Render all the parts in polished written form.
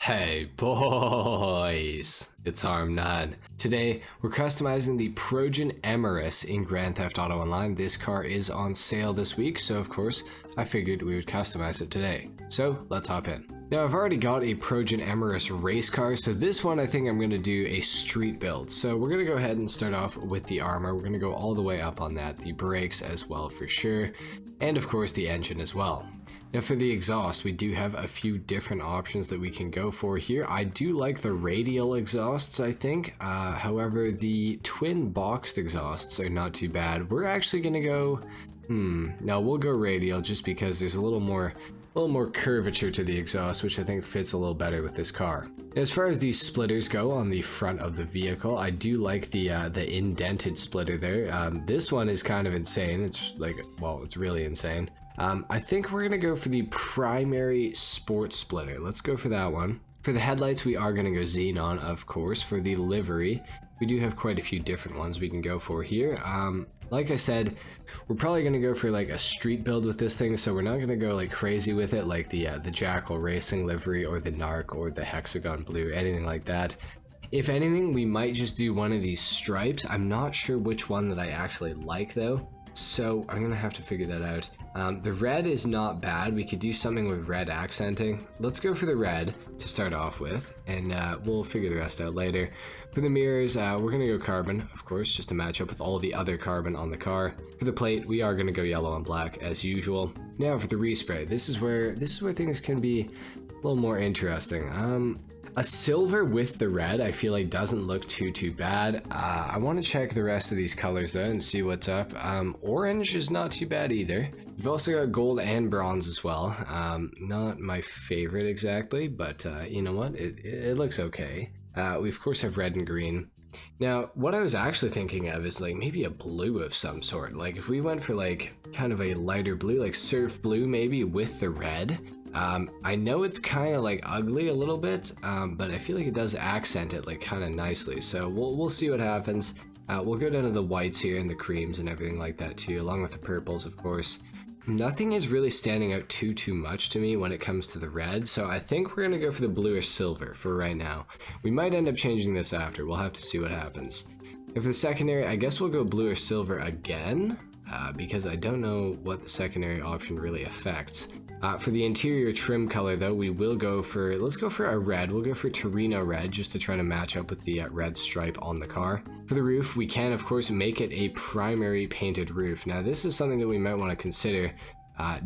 Hey boys, it's HarmNone. Today we're customizing the Progen Emerus in Grand Theft Auto Online. This car is on sale this week, so of course I figured we would customize it today. So let's hop in. Now I've already got a Progen Emerus race car, so this one I think I'm going to do a street build. So we're going to go ahead and start off with the armor. We're going to go all the way up on that, the brakes as well for sure, and of course the engine as well. Now for the exhaust, we do have a few different options that we can go for here. I do like the radial exhausts, I think. However, the twin boxed exhausts are not too bad. We're actually gonna go, no, we'll go radial just because there's a little more curvature to the exhaust, which I think fits a little better with this car. As far as these splitters go on the front of the vehicle, I do like the indented splitter there. This one is kind of insane. It's like, well, it's really insane. I think we're gonna go for the primary sports splitter. Let's go for that one. For the headlights, we are gonna go xenon, of course. For the livery, we do have quite a few different ones we can go for here. Like I said, we're probably gonna go for like a street build with this thing, so we're not gonna go like crazy with it, like the Jackal Racing livery or the Narc or the Hexagon Blue, anything like that. If anything, we might just do one of these stripes. I'm not sure which one that I actually like though, so I'm gonna have to figure that out. The red is not bad. We could do something with red accenting. Let's go for the red to start off with, and we'll figure the rest out later. For the mirrors, we're gonna go carbon, of course, just to match up with all the other carbon on the car. For the plate, we are gonna go yellow and black as usual. Now for the respray, this is where things can be a little more interesting. A silver with the red I feel like doesn't look too bad. I want to check the rest of these colors though and see what's up. Orange is not too bad either. We've also got gold and bronze as well. Not my favorite exactly, but you know what, it looks okay. We of course have red and green. Now what I was actually thinking of is like maybe a blue of some sort. Like if we went for like kind of a lighter blue, like surf blue maybe with the red. I know it's kind of like ugly a little bit, but I feel like it does accent it like kind of nicely. So we'll see what happens. We'll go down to the whites here and the creams and everything like that too, along with the purples, of course. Nothing is really standing out too much to me when it comes to the red, so I think we're gonna go for the bluish silver for right now. We might end up changing this after. We'll have to see what happens. And for the secondary, I guess we'll go bluish silver again, because I don't know what the secondary option really affects. For the interior trim color though, we will go for, let's go for a red. We'll go for Torino red just to try to match up with the red stripe on the car. For the roof, we can of course make it a primary painted roof. Now this is something that we might want to consider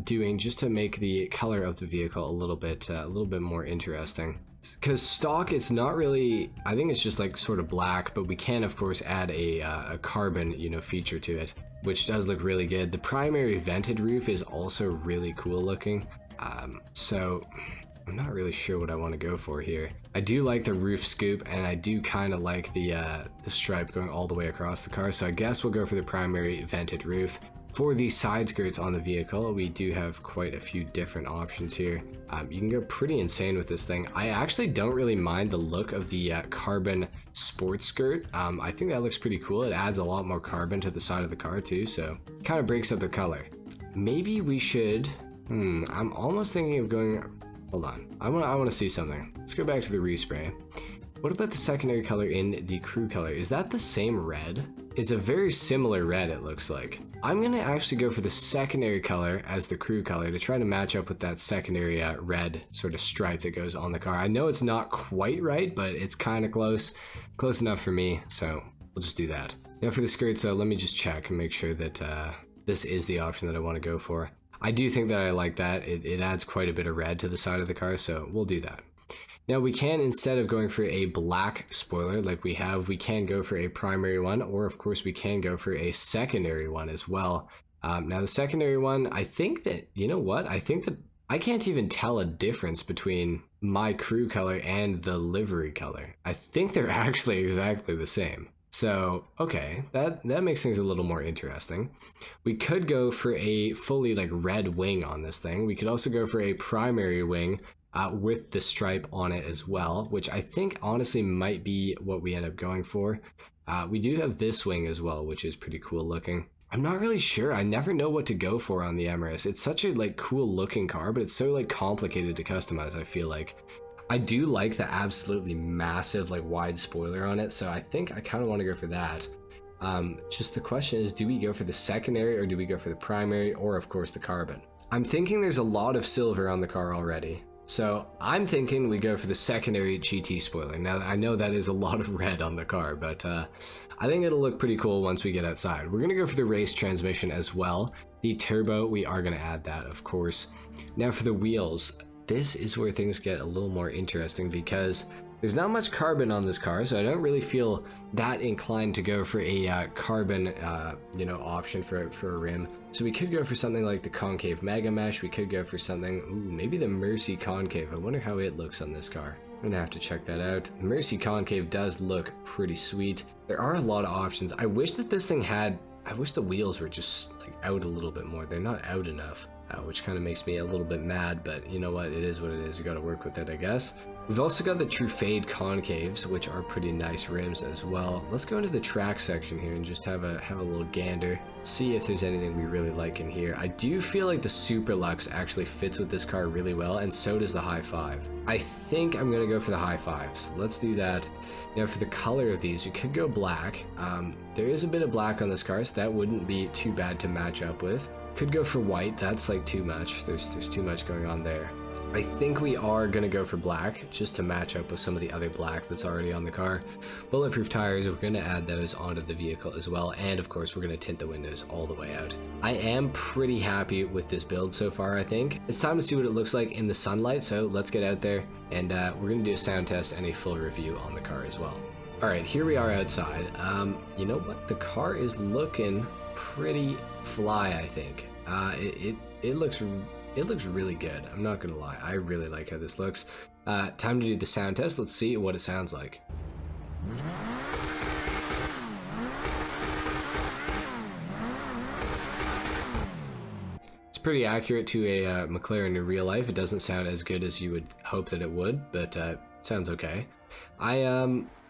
doing just to make the color of the vehicle a little bit more interesting. Because stock, it's not really, I think it's just like sort of black, but we can of course add a carbon, you know, feature to it, which does look really good. The primary vented roof is also really cool looking. So I'm not really sure what I want to go for here. I do like the roof scoop, and I do kind of like the stripe going all the way across the car. So I guess we'll go for the primary vented roof. For the side skirts on the vehicle, we do have quite a few different options here. You can go pretty insane with this thing. I actually don't really mind the look of the carbon sports skirt. I think that looks pretty cool. It adds a lot more carbon to the side of the car too, so kind of breaks up the color. Maybe we should, I'm almost thinking of going, hold on, I want to see something. Let's go back to the respray. What about the secondary color in the crew color? Is that the same red? It's a very similar red, it looks like. I'm gonna actually go for the secondary color as the crew color to try to match up with that secondary red sort of stripe that goes on the car. I know it's not quite right, but it's kind of close enough for me, so we'll just do that. Now for the skirts though, let me just check and make sure that this is the option that I want to go for. I do think that I like that. It adds quite a bit of red to the side of the car, so we'll do that. Now we can, instead of going for a black spoiler like we have, we can go for a primary one, or of course we can go for a secondary one as well. Now the secondary one, I think that, you know what, I think that I can't even tell a difference between my crew color and the livery color. I think they're actually exactly the same. So, okay, that makes things a little more interesting. We could go for a fully like red wing on this thing. We could also go for a primary wing with the stripe on it as well, which I think honestly might be what we end up going for. We do have this wing as well, which is pretty cool looking. I'm not really sure. I never know what to go for on the Emerus. It's such a like cool looking car, but it's so like complicated to customize, I feel like. I do like the absolutely massive, like, wide spoiler on it, so I think I kind of want to go for that. Just the question is, do we go for the secondary or do we go for the primary, or of course the carbon? I'm thinking there's a lot of silver on the car already, so I'm thinking we go for the secondary GT spoiler. Now, I know that is a lot of red on the car, but I think it'll look pretty cool once we get outside. We're gonna go for the race transmission as well. The turbo, we are gonna add that, of course. Now for the wheels, this is where things get a little more interesting because there's not much carbon on this car, so I don't really feel that inclined to go for a carbon, option for a rim. So we could go for something like the concave mega mesh. We could go for something, maybe the Mercy concave. I wonder how it looks on this car. I'm gonna have to check that out. The Mercy concave does look pretty sweet. There are a lot of options. I wish that this thing had, I wish the wheels were just like out a little bit more. They're not out enough. Which kind of makes me a little bit mad, but you know what, it is what it is. We got to work with it, I guess. We've also got the True Fade concaves, which are pretty nice rims as well. Let's go into the track section here and just have a little gander, see if there's anything we really like in here. I do feel like the Super Lux actually fits with this car really well, and so does the High Five. I think I'm gonna go for the High Fives. Let's do that. Now for the color of these, we could go black. There is a bit of black on this car, so that wouldn't be too bad to match up with. Could go for white, that's like too much. There's too much going on there. I think we are gonna go for black just to match up with some of the other black that's already on the car. Bulletproof tires, we're gonna add those onto the vehicle as well, and of course we're gonna tint the windows all the way out. I am pretty happy with this build so far, I think. It's time to see what it looks like in the sunlight, so let's get out there and we're gonna do a sound test and a full review on the car as well. Alright, here we are outside. You know what? The car is looking pretty fly, I think. It looks really good. I'm not gonna lie. I really like how this looks. Time to do the sound test. Let's see what it sounds like. It's pretty accurate to a McLaren in real life. It doesn't sound as good as you would hope that it would, but it sounds okay.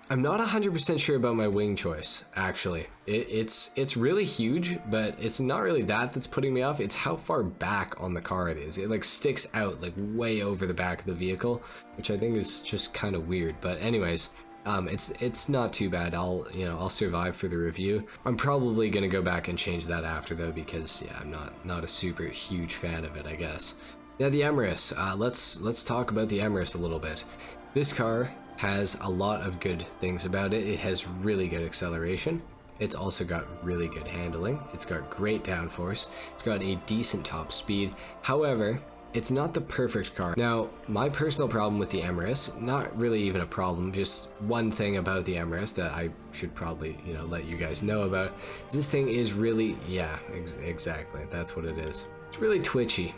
I'm not 100% sure about my wing choice, actually. It's really huge, but it's not really that's putting me off. It's how far back on the car it is. It like sticks out like way over the back of the vehicle, which I think is just kind of weird. But anyways, it's not too bad. I'll survive for the review. I'm probably gonna go back and change that after though, because yeah, I'm not a super huge fan of it, I guess. Now the Emerus, let's talk about the Emerus a little bit. This car has a lot of good things about it. It has really good acceleration. It's also got really good handling. It's got great downforce. It's got a decent top speed. However, it's not the perfect car. Now, my personal problem with the Emerus, not really even a problem, just one thing about the Emerus that I should probably, let you guys know about. This thing is really, yeah, exactly, that's what it is. It's really twitchy,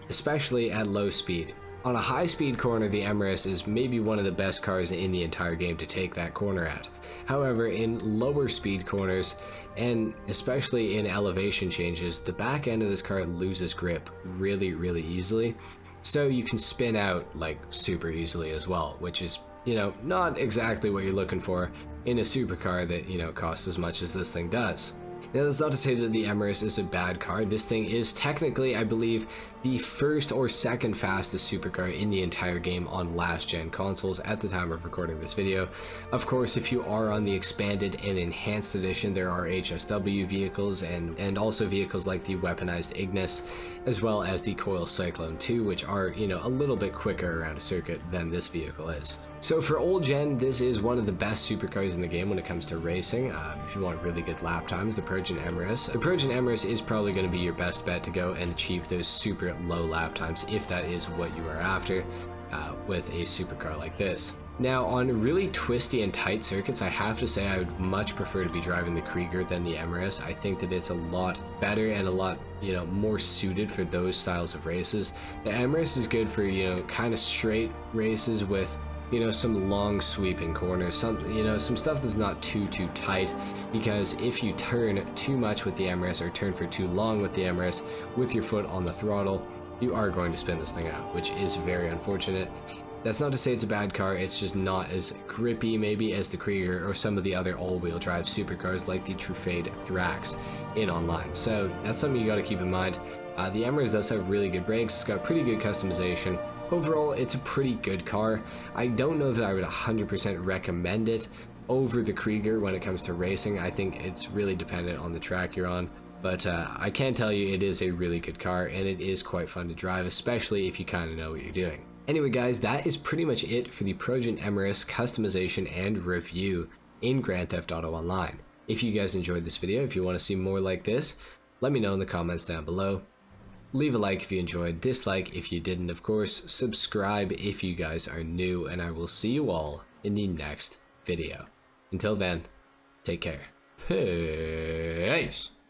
especially at low speed. On a high-speed corner, the Emerus is maybe one of the best cars in the entire game to take that corner at. However, in lower speed corners, and especially in elevation changes, the back end of this car loses grip really, really easily. So you can spin out like super easily as well, which is, not exactly what you're looking for in a supercar that, costs as much as this thing does. Now, that's not to say that the Emerus is a bad car. This thing is technically, I believe, the first or second fastest supercar in the entire game on last-gen consoles at the time of recording this video. Of course, if you are on the expanded and enhanced edition, there are HSW vehicles and also vehicles like the weaponized Ignis, as well as the Coil Cyclone 2, which are, a little bit quicker around a circuit than this vehicle is. So for old gen, this is one of the best supercars in the game when it comes to racing. If you want really good lap times, the Progen Emerus. The Progen Emerus is probably going to be your best bet to go and achieve those super low lap times if that is what you are after with a supercar like this. Now, on really twisty and tight circuits, I have to say I would much prefer to be driving the Krieger than the Emerus. I think that it's a lot better and a lot, more suited for those styles of races. The Emerus is good for, kind of straight races with some long sweeping corners, some stuff that's not too tight, because if you turn too much with the Emerus or turn for too long with the Emerus with your foot on the throttle, you are going to spin this thing out, which is very unfortunate. That's not to say it's a bad car, it's just not as grippy maybe as the Krieger or some of the other all-wheel drive supercars like the True Fade Thrax in online. So that's something you got to keep in mind. The Emerus does have really good brakes, it's got pretty good customization. Overall, it's a pretty good car. I don't know that I would 100% recommend it over the Krieger when it comes to racing. I think it's really dependent on the track you're on. But I can tell you it is a really good car, and it is quite fun to drive, especially if you kind of know what you're doing. Anyway guys, that is pretty much it for the Progen Emerus customization and review in Grand Theft Auto Online. If you guys enjoyed this video, if you want to see more like this, let me know in the comments down below. Leave a like if you enjoyed, dislike if you didn't, of course, subscribe if you guys are new, and I will see you all in the next video. Until then, take care. Peace!